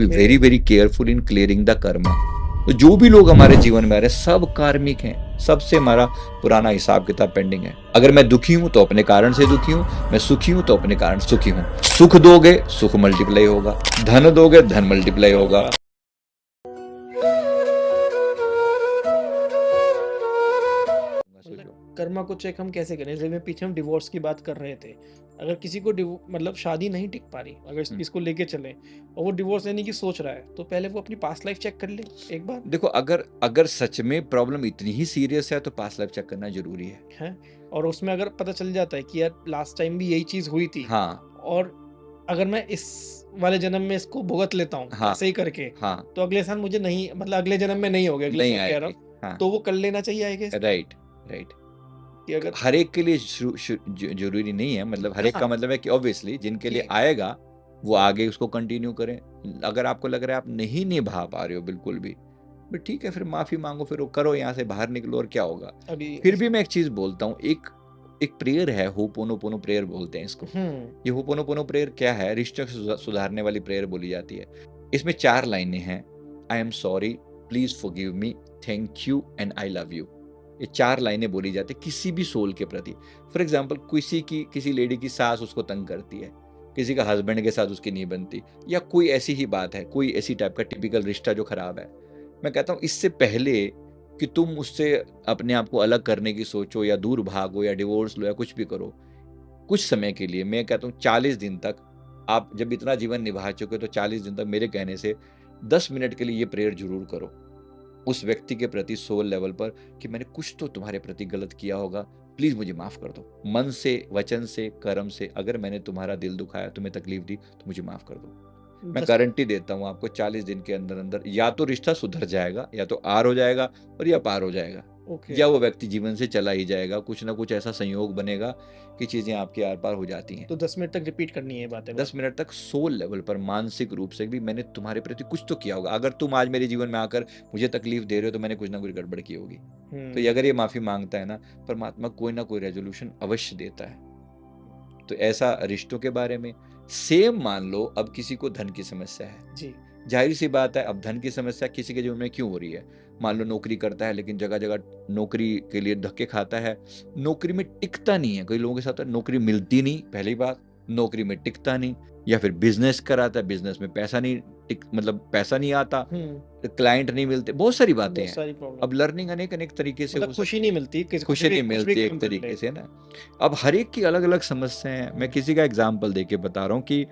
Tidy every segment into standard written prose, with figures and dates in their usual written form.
Be very very careful in clearing the Karma. तो जो भी लोग हमारे जीवन में आ रहे हैं सब कार्मिक हैं, सबसे हमारा पुराना हिसाब किताब पेंडिंग है। अगर मैं दुखी हूं तो अपने कारण से दुखी हूं, मैं सुखी हूं तो अपने कारण सुखी हूं। सुख दोगे सुख मल्टीप्लाई होगा, धन दोगे धन मल्टीप्लाई होगा। कर्मा को चेक हम कैसे करें? जैसे पीछे हम डिवोर्स की बात कर रहे थे, अगर किसी को मतलब शादी नहीं टिक पा रही, अगर इसको लेके चले और वो डिवोर्स लेने की सोच रहा है, तो पहले वो अपनी पास्ट लाइफ चेक कर ले एक बार। देखो, अगर सच में प्रॉब्लम इतनी ही सीरियस है तो पास्ट लाइफ चेक करना जरूरी है। और उसमें अगर पता चल जाता है कि यार लास्ट टाइम भी यही चीज हुई थी, हाँ, और अगर मैं इस वाले जन्म में इसको भुगत लेता हूँ हाँ, ऐसे ही करके, हाँ, तो अगले साल मुझे नहीं, मतलब अगले जन्म में नहीं होगा, अगले नहीं साल कह रहा आएगी। हूँ, हाँ, तो वो कर लेना चाहिए आई गेस। Right, right. कि अगर हर एक के लिए जरूरी नहीं है, मतलब हर एक का मतलब है कि ऑब्वियसली जिनके लिए आएगा वो आगे उसको कंटिन्यू करें। अगर आपको लग रहा है आप नहीं निभा पा रहे हो बिल्कुल भी, बट ठीक है, फिर माफी मांगो, फिर वो करो, यहाँ से बाहर निकलो, और क्या होगा। फिर भी मैं एक चीज बोलता हूँ, एक प्रेयर है, होपोनोपोनो प्रेयर बोलते हैं इसको। ये होपोनोपोनो प्रेयर क्या है? रिश्ते को सुधारने वाली प्रेयर बोली जाती है। इसमें 4 लाइनें हैं। I am sorry, please forgive me, thank you and I love you. ये 4 लाइनें बोली जाती है किसी भी सोल के प्रति। फॉर एग्जाम्पल, किसी लेडी की सास उसको तंग करती है, किसी का हस्बैंड के साथ उसकी नहीं बनती, या कोई ऐसी ही बात है, कोई ऐसी टाइप का टिपिकल रिश्ता जो खराब है, मैं कहता हूँ इससे पहले कि तुम उससे अपने आप को अलग करने की सोचो, या दूर भागो, या डिवोर्स लो, या कुछ भी करो, कुछ समय के लिए, मैं कहता हूँ 40 दिन तक, आप जब इतना जीवन निभा चुके तो 40 दिन तक मेरे कहने से 10 मिनट के लिए ये प्रेयर जरूर करो उस व्यक्ति के प्रति, सोल लेवल पर, कि मैंने कुछ तो तुम्हारे प्रति गलत किया होगा, प्लीज मुझे माफ कर दो। मन से, वचन से, कर्म से अगर मैंने तुम्हारा दिल दुखाया, तुम्हें तकलीफ दी, तो मुझे माफ कर दो। मैं गारंटी देता हूँ आपको 40 दिन के अंदर अंदर या तो रिश्ता सुधर जाएगा, या तो आर हो जाएगा, और या पार हो जाएगा, या वो व्यक्ति जीवन से चला ही जाएगा। कुछ ना कुछ ऐसा संयोग बनेगा कि चीजें आपकी आर पार हो जाती हैं। तो 10 मिनट तक रिपीट करनी है बातें, 10 मिनट तक सोल लेवल पर, मानसिक रूप से भी, मैंने तुम्हारे प्रति कुछ तो किया होगा। अगर तुम आज मेरे जीवन में आकर मुझे तकलीफ दे रहे हो तो मैंने कुछ ना कुछ गड़बड़ की होगी। तो ये अगर ये माफी मांगता है ना, परमात्मा कोई ना कोई रेजोल्यूशन अवश्य देता है। तो ऐसा रिश्तों के बारे में। सेम मान लो अब किसी को धन की समस्या है जी, जाहिर सी बात है, अब धन की समस्या किसी के जीवन में क्यों हो रही है? मान लो नौकरी करता है, लेकिन जगह जगह नौकरी के लिए धक्के खाता है, नौकरी में टिकता नहीं है। कई लोगों के साथ नौकरी मिलती नहीं, पहली बात, नौकरी में टिकता नहीं, या फिर बिजनेस कराता है, बिजनेस में पैसा नहीं मतलब पैसा नहीं आता, क्लाइंट नहीं मिलते, बहुत सारी बातें हैं। अब लर्निंग अनेक अनेक तरीके से, मतलब खुशी नहीं मिलती, खुशी नहीं मिलती एक तरीके से ना। अब हर एक की अलग अलग समस्या है। मैं किसी का एग्जाम्पल देके बता रहा हूँ कि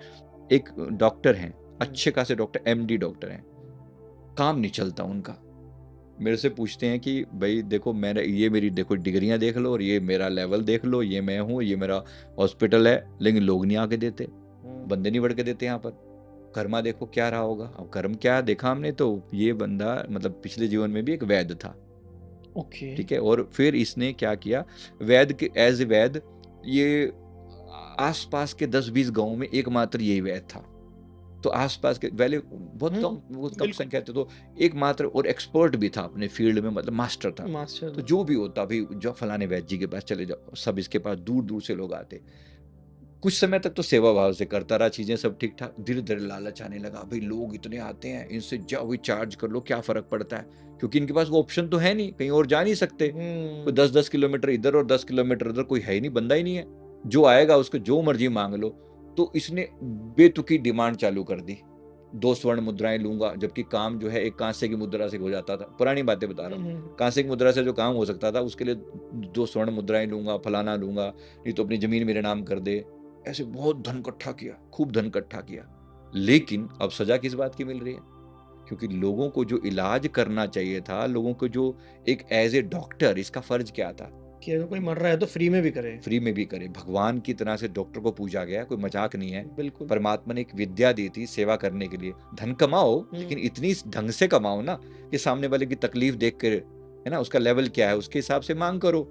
एक डॉक्टर हैं, अच्छे खासे डॉक्टर, एमडी डॉक्टर हैं, काम नहीं चलता उनका। मेरे से पूछते हैं कि भाई देखो, मैंने ये मेरी देखो डिग्रियां देख लो, और ये मेरा लेवल देख लो, ये मैं हूँ, ये मेरा हॉस्पिटल है, लेकिन लोग नहीं आके देते, बंदे नहीं बढ़ के देते यहाँ पर। कर्मा देखो क्या रहा होगा। अब कर्म क्या देखा हमने, तो ये बंदा मतलब पिछले जीवन में भी एक वैद्य था, ठीक है। और फिर इसने क्या किया, वैद्य के एज ए वैद्य, ये आसपास के 10-20 गांव में एकमात्र यही वैद्य था। तो आसपास के पहले बहुत कम संख्या थे, तो एकमात्र और एक्सपर्ट भी था अपने फील्ड में, मतलब मास्टर था। तो जो भी होता, भी जो फलाने वैद्य जी के पास चले जाओ, सब इसके पास दूर दूर से लोग आते। कुछ समय तक तो सेवा भाव से करता रहा, चीजें सब ठीक ठाक। धीरे धीरे लालच आने लगा, भाई लोग इतने आते हैं, इनसे जाओ, भी चार्ज कर लो, क्या फर्क पड़ता है, क्योंकि इनके पास वो ऑप्शन तो है नहीं, कहीं और जा नहीं सकते। कोई 10-10 किलोमीटर इधर और 10 किलोमीटर उधर, कोई है ही नहीं, बंदा ही नहीं है। जो आएगा उसको जो मर्जी मांग लो। तो इसने बेतुकी डिमांड चालू कर दी, 2 स्वर्ण मुद्राएं लूंगा, जबकि काम जो है एक कांसे की मुद्रा से हो जाता था। पुरानी बातें बता रहा हूँ, कांसे की मुद्रा से जो काम हो सकता था, उसके लिए 2 स्वर्ण मुद्राएं लूंगा, फलाना लूंगा, नहीं तो अपनी जमीन मेरे नाम कर दे। ऐसे बहुत धन इकट्ठा किया, खूब धन इकट्ठा किया। लेकिन अब सजा किस बात की मिल रही है? क्योंकि लोगों को जो इलाज करना चाहिए था, लोगों को जो एक एज ए डॉक्टर, इसका फर्ज क्या था कि अगर कोई मर रहा है तो फ्री में भी करे, फ्री में भी करे। भगवान की तरह से डॉक्टर को पूजा गया, कोई मजाक नहीं है। बिल्कुल, परमात्मा ने एक विद्या दी थी सेवा करने के लिए। धन कमाओ, लेकिन इतनी ढंग से कमाओ ना कि सामने वाले की तकलीफ देख कर, है ना, उसका लेवल क्या है उसके हिसाब से मांग करो।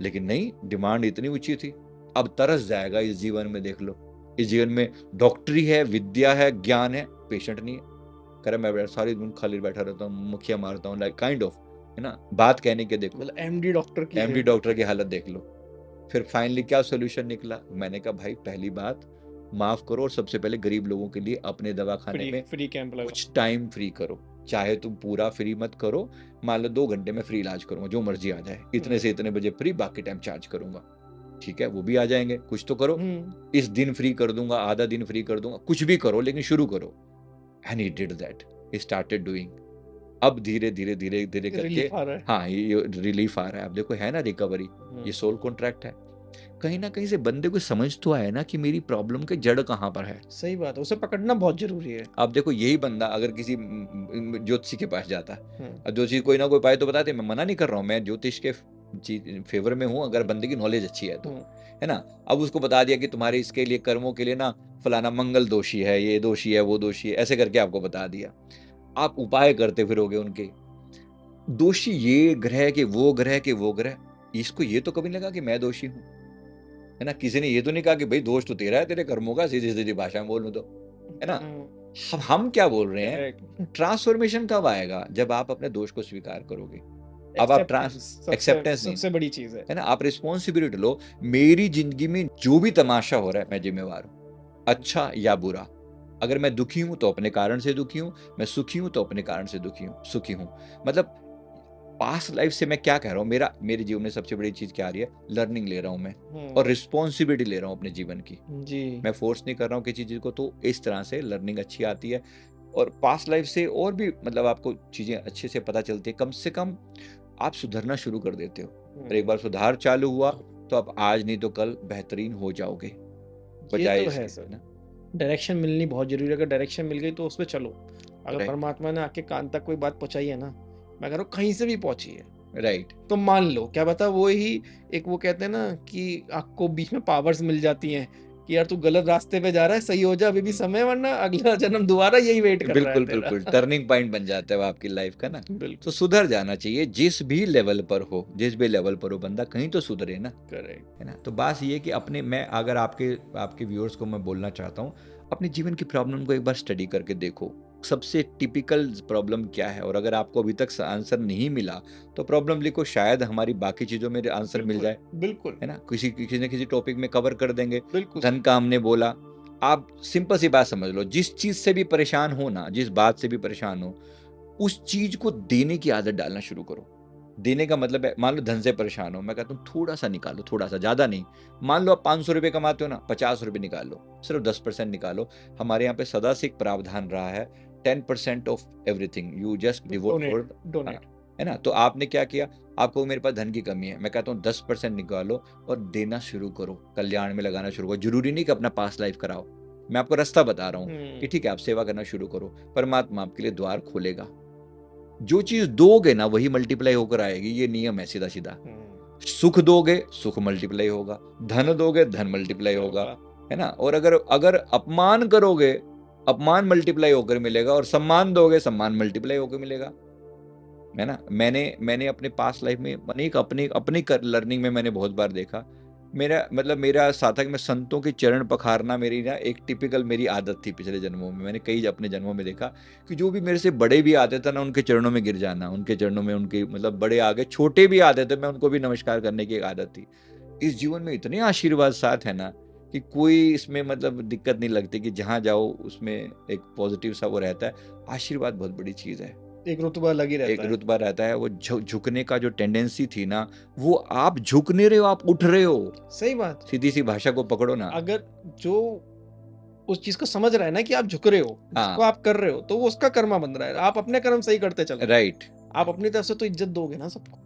लेकिन नहीं, डिमांड इतनी ऊंची थी। अब तरस जाएगा इस जीवन में, देख लो, इस जीवन में डॉक्टरी है, विद्या है, ज्ञान है, पेशेंट नहीं है। करे मैं सारी दिन खाली बैठा रहता हूँ, मुखिया मारता हूँ, लाइक काइंड ऑफ, है ना, बात कहने के देखो, मतलब एमडी डॉक्टर की हालत देख लो। फिर फाइनली क्या सोल्यूशन निकला? मैंने कहा भाई, पहली बात, माफ करो और सबसे पहले गरीब लोगों के लिए अपने दवाखाने में फ्री कैंप लगा। कुछ टाइम फ्री करो। चाहे तुम पूरा फ्री मत करो, मान लो 2 घंटे में फ्री इलाज करूंगा, जो मर्जी आ जाए, इतने से इतने बजे फ्री, बाकी टाइम चार्ज करूंगा। ठीक है, वो भी आ जाएंगे, कुछ तो करो। इस दिन फ्री कर दूंगा, आधा दिन फ्री कर दूंगा, कुछ भी करो, लेकिन शुरू करो। And he did that, he started doing. अब धीरे धीरे धीरे धीरे करके रिलीफ आ रहा है। हाँ, ये रिलीफ आ रहा है। अब देखो है ना रिकवरी, ये सोल कॉन्ट्रैक्ट है। कहीं ना कहीं से बंदे को समझ तो आया ना कि मेरी प्रॉब्लम के जड़ कहाँ पर है। सही बात है, उसे पकड़ना बहुत जरूरी है। अब देखो यही बंदा अगर किसी ज्योतिषी के पास जाता है, अब ज्योतिषी कोई ना कोई उपाय तो बताते, मैं मना नहीं कर रहा हूँ, मैं ज्योतिष के फेवर में हूँ अगर बंदे की नॉलेज अच्छी है तो, है ना। अब उसको बता दिया कि तुम्हारे इसके लिए कर्मों के लिए ना फलाना मंगल दोषी है, ये दोषी है, वो दोषी है, ऐसे करके आपको बता दिया। आप उपाय करते फिरोगे उनके, दोषी ये ग्रह के वो ग्रह के वो ग्रह, इसको ये तो कभी नहीं लगा कि मैं दोषी हूँ, है ना। किसी ने ये तो नहीं कहा कि भाई दोष तो तेरा है, तेरे कर्मों का, सीधी सीधी भाषा में बोलूं तो, है ना। हम क्या बोल रहे हैं, ट्रांसफॉर्मेशन कब आएगा, जब आप अपने दोष को स्वीकार करोगे। अब आप एक्सेप्टेंस सबसे बड़ी चीज है ना, आप रिस्पॉन्सिबिलिटी लो। मेरी जिंदगी में जो भी तमाशा हो रहा है मैं जिम्मेवार हूँ, अच्छा या बुरा। अगर मैं दुखी हूं तो अपने कारण से दुखी हूं, मैं सुखी हूं तो अपने कारण से सुखी हूं। मतलब पास्ट लाइफ से मैं क्या कह रहा हूँ, मेरे जीवन में सबसे बड़ी चीज क्या आ रही है, लर्निंग ले रहा हूं मैं, और रिस्पॉन्सिबिलिटी ले रहा हूं अपने जीवन की जी। मैं फोर्स नहीं कर रहा हूँ किसी चीज को, तो इस तरह से लर्निंग अच्छी आती है। और पास्ट लाइफ से और भी मतलब आपको चीजें अच्छे से पता चलती है, कम से कम आप सुधरना शुरू कर देते हो। और एक बार सुधार चालू हुआ तो आप आज नहीं तो कल बेहतरीन हो जाओगे। बजाय है सर, डायरेक्शन मिलनी बहुत जरूरी है। अगर डायरेक्शन मिल गई तो उस पर चलो। अगर परमात्मा ने आके कान तक कोई बात पहुंचाई है ना, मैं कह रहा हूँ कहीं से भी पहुंची है, राइट, तो मान लो, क्या बता, वो ही एक वो कहते हैं ना कि आपको बीच में पावर्स मिल जाती हैं कि यार तू गलत रास्ते पे जा रहा है, सही हो जा, अभी भी समय, वरना अगला जन्म दोबारा यही वेट कर रहा है। बिल्कुल टर्निंग पॉइंट बन जाता है वो आपकी लाइफ का ना। तो सुधर जाना चाहिए, जिस भी लेवल पर हो, जिस भी लेवल पर हो बंदा, कहीं तो सुधरे ना। करेक्ट, है ना। तो बात ये कि अपने, मैं अगर आपके व्यूअर्स को मैं बोलना चाहता हूँ, अपने जीवन की प्रॉब्लम को एक बार स्टडी करके देखो, सबसे टिपिकल प्रॉब्लम क्या है। और अगर आपको अभी तक आंसर नहीं मिला तो प्रॉब्लम लिखो, शायद हमारी बाकी चीजों में आंसर मिल जाए। बिल्कुल, है ना, किसी न किसी टॉपिक में कवर कर देंगे। धन का हमने बोला, आप सिंपल सी बात समझ लो, जिस चीज से भी परेशान हो ना, जिस बात से भी परेशान हो, उस चीज को देने की आदत डालना शुरू करो। देने का मतलब है, मान लो धन से परेशान हो, मैं कहता हूँ थोड़ा सा निकालो, थोड़ा सा, ज्यादा नहीं। मान लो आप 500 रुपए कमाते हो ना, 50 रुपए निकालो, सिर्फ 10% निकालो। हमारे यहाँ पे सदा से एक प्रावधान रहा है, 10% of everything you just devote for donate, है ना। तो आपने क्या किया, आपको मेरे पास धन की कमी है, मैं कहता हूँ 10% निकालो और देना शुरू करो, कल्याण में लगाना शुरू करो। जरूरी नहीं कि अपना पास्ट लाइफ कराओ, मैं आपको रास्ता बता रहा हूँ कि ठीक है, आप सेवा करना शुरू करो, परमात्मा आपके लिए द्वार खोलेगा। जो चीज दोगे ना वही मल्टीप्लाई होकर आएगी, ये नियम है सीधा सीधा। सुख दोगे, सुख मल्टीप्लाई होगा, धन दोगे, धन मल्टीप्लाई होगा, है ना। और अगर अपमान करोगे, अपमान मल्टीप्लाई होकर मिलेगा, और सम्मान दोगे, सम्मान मल्टीप्लाई होकर मिलेगा, है ना। मैंने अपने पास्ट लाइफ में अपनी लर्निंग में मैंने बहुत बार देखा, मेरा सार्थक में संतों के चरण पखारना मेरी ना एक टिपिकल मेरी आदत थी पिछले जन्मों में। मैंने कई अपने जन्मों में देखा कि जो भी मेरे से बड़े भी आते थे ना, उनके चरणों में गिर जाना, उनके चरणों में, उनके मतलब बड़े आगे छोटे भी आते थे, मैं उनको भी नमस्कार करने की एक आदत थी। इस जीवन में इतने आशीर्वाद साथ है ना कि कोई इसमें मतलब दिक्कत नहीं लगती, कि जहाँ जाओ उसमें एक पॉजिटिव सा वो रहता है। आशीर्वाद बहुत बड़ी चीज है, एक रुतबा लगी रहता है, एक रुतबा रहता है। वो झुकने का जो टेंडेंसी थी ना, वो आप झुक नहीं रहे हो, आप उठ रहे हो। सही बात, सीधी सी भाषा को पकड़ो ना। अगर जो उस चीज को समझ रहा है ना कि आप झुक रहे हो, जिसको आप कर रहे हो, तो वो उसका कर्मा बन रहा है। आप अपने कर्म सही करते चलो, राइट। आप अपनी तरफ से तो इज्जत दोगे ना सबको।